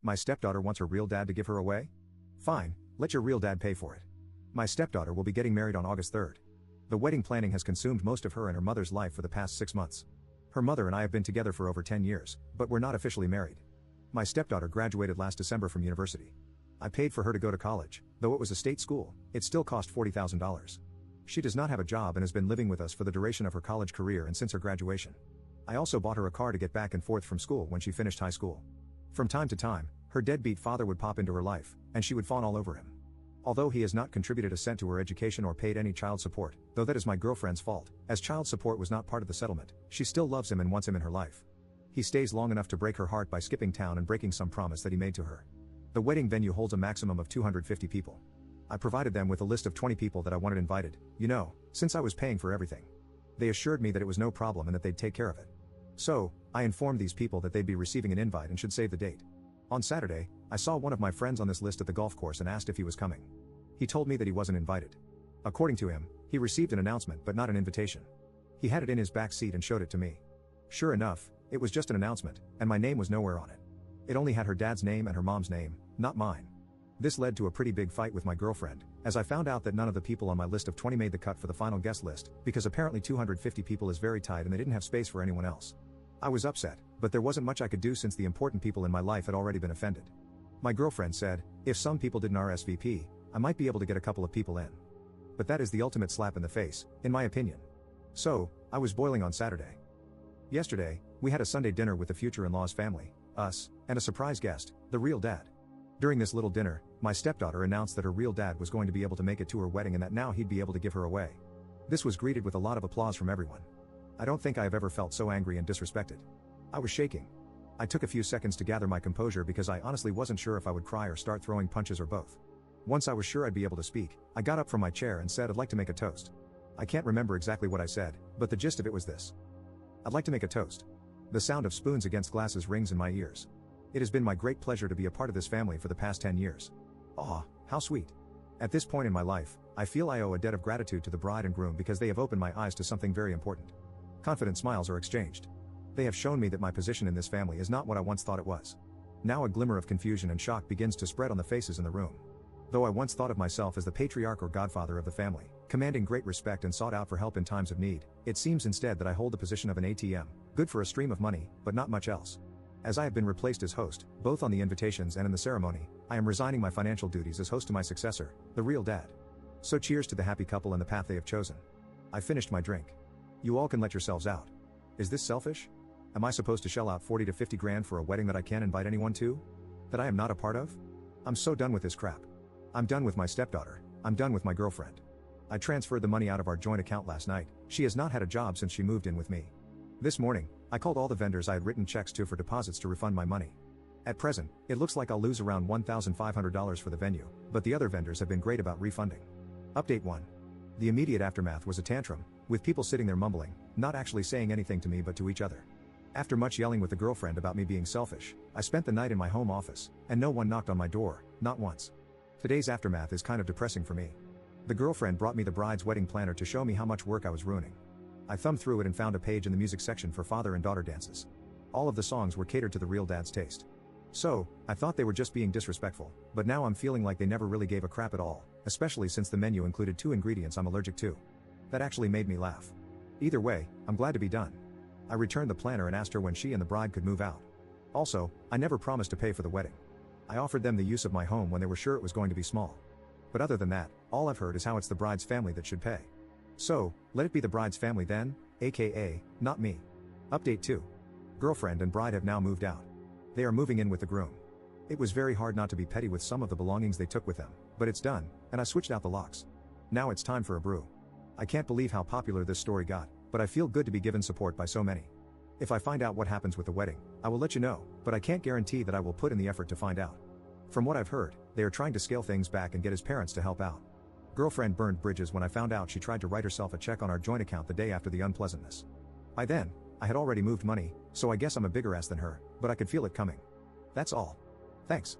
My stepdaughter wants her real dad to give her away? Fine, let your real dad pay for it. My stepdaughter will be getting married on August 3rd. The wedding planning has consumed most of her and her mother's life for the past 6 months. Her mother and I have been together for over 10 years, but we're not officially married. My stepdaughter graduated last December from university. I paid for her to go to college, though it was a state school, it still cost $40,000. She does not have a job and has been living with us for the duration of her college career and since her graduation. I also bought her a car to get back and forth from school when she finished high school. From time to time, her deadbeat father would pop into her life, and she would fawn all over him. Although he has not contributed a cent to her education or paid any child support, though that is my girlfriend's fault, as child support was not part of the settlement, she still loves him and wants him in her life. He stays long enough to break her heart by skipping town and breaking some promise that he made to her. The wedding venue holds a maximum of 250 people. I provided them with a list of 20 people that I wanted invited, since I was paying for everything. They assured me that it was no problem and that they'd take care of it. So, I informed these people that they'd be receiving an invite and should save the date. On Saturday, I saw one of my friends on this list at the golf course and asked if he was coming. He told me that he wasn't invited. According to him, he received an announcement but not an invitation. He had it in his back seat and showed it to me. Sure enough, it was just an announcement, and my name was nowhere on it. It only had her dad's name and her mom's name, not mine. This led to a pretty big fight with my girlfriend, as I found out that none of the people on my list of 20 made the cut for the final guest list, because apparently 250 people is very tight and they didn't have space for anyone else. I was upset, but there wasn't much I could do since the important people in my life had already been offended. My girlfriend said, if some people didn't RSVP, I might be able to get a couple of people in. But that is the ultimate slap in the face, in my opinion. So, I was boiling on Saturday. Yesterday, we had a Sunday dinner with the future in-law's family, us, and a surprise guest, the real dad. During this little dinner, my stepdaughter announced that her real dad was going to be able to make it to her wedding and that now he'd be able to give her away. This was greeted with a lot of applause from everyone. I don't think I have ever felt so angry and disrespected. I was shaking. I took a few seconds to gather my composure because I honestly wasn't sure if I would cry or start throwing punches or both. Once I was sure I'd be able to speak, I got up from my chair and said I'd like to make a toast. I can't remember exactly what I said, but the gist of it was this. I'd like to make a toast. The sound of spoons against glasses rings in my ears. It has been my great pleasure to be a part of this family for the past 10 years. Aw, how sweet. At this point in my life, I feel I owe a debt of gratitude to the bride and groom because they have opened my eyes to something very important. Confident smiles are exchanged. They have shown me that my position in this family is not what I once thought it was. Now a glimmer of confusion and shock begins to spread on the faces in the room. Though I once thought of myself as the patriarch or godfather of the family, commanding great respect and sought out for help in times of need, it seems instead that I hold the position of an ATM, good for a stream of money, but not much else. As I have been replaced as host, both on the invitations and in the ceremony, I am resigning my financial duties as host to my successor, the real dad. So cheers to the happy couple and the path they have chosen. I finished my drink. You all can let yourselves out. Is this selfish? Am I supposed to shell out 40 to 50 grand for a wedding that I can't invite anyone to? That I am not a part of? I'm so done with this crap. I'm done with my stepdaughter. I'm done with my girlfriend. I transferred the money out of our joint account last night. She has not had a job since she moved in with me. This morning, I called all the vendors I had written checks to for deposits to refund my money. At present, it looks like I'll lose around $1,500 for the venue, but the other vendors have been great about refunding. Update 1. The immediate aftermath was a tantrum, with people sitting there mumbling, not actually saying anything to me but to each other. After much yelling with the girlfriend about me being selfish, I spent the night in my home office, and no one knocked on my door, not once. Today's aftermath is kind of depressing for me. The girlfriend brought me the bride's wedding planner to show me how much work I was ruining. I thumbed through it and found a page in the music section for father and daughter dances. All of the songs were catered to the real dad's taste. So, I thought they were just being disrespectful, but now I'm feeling like they never really gave a crap at all, especially since the menu included 2 ingredients I'm allergic to. That actually made me laugh. Either way, I'm glad to be done. I returned the planner and asked her when she and the bride could move out. Also, I never promised to pay for the wedding. I offered them the use of my home when they were sure it was going to be small. But other than that, all I've heard is how it's the bride's family that should pay. So, let it be the bride's family then, aka, not me. Update 2. Girlfriend and bride have now moved out. They are moving in with the groom. It was very hard not to be petty with some of the belongings they took with them, but it's done, and I switched out the locks. Now it's time for a brew. I can't believe how popular this story got, but I feel good to be given support by so many. If I find out what happens with the wedding, I will let you know, but I can't guarantee that I will put in the effort to find out. From what I've heard, they are trying to scale things back and get his parents to help out. Girlfriend burned bridges when I found out she tried to write herself a check on our joint account the day after the unpleasantness. By then, I had already moved money, so I guess I'm a bigger ass than her, but I could feel it coming. That's all. Thanks.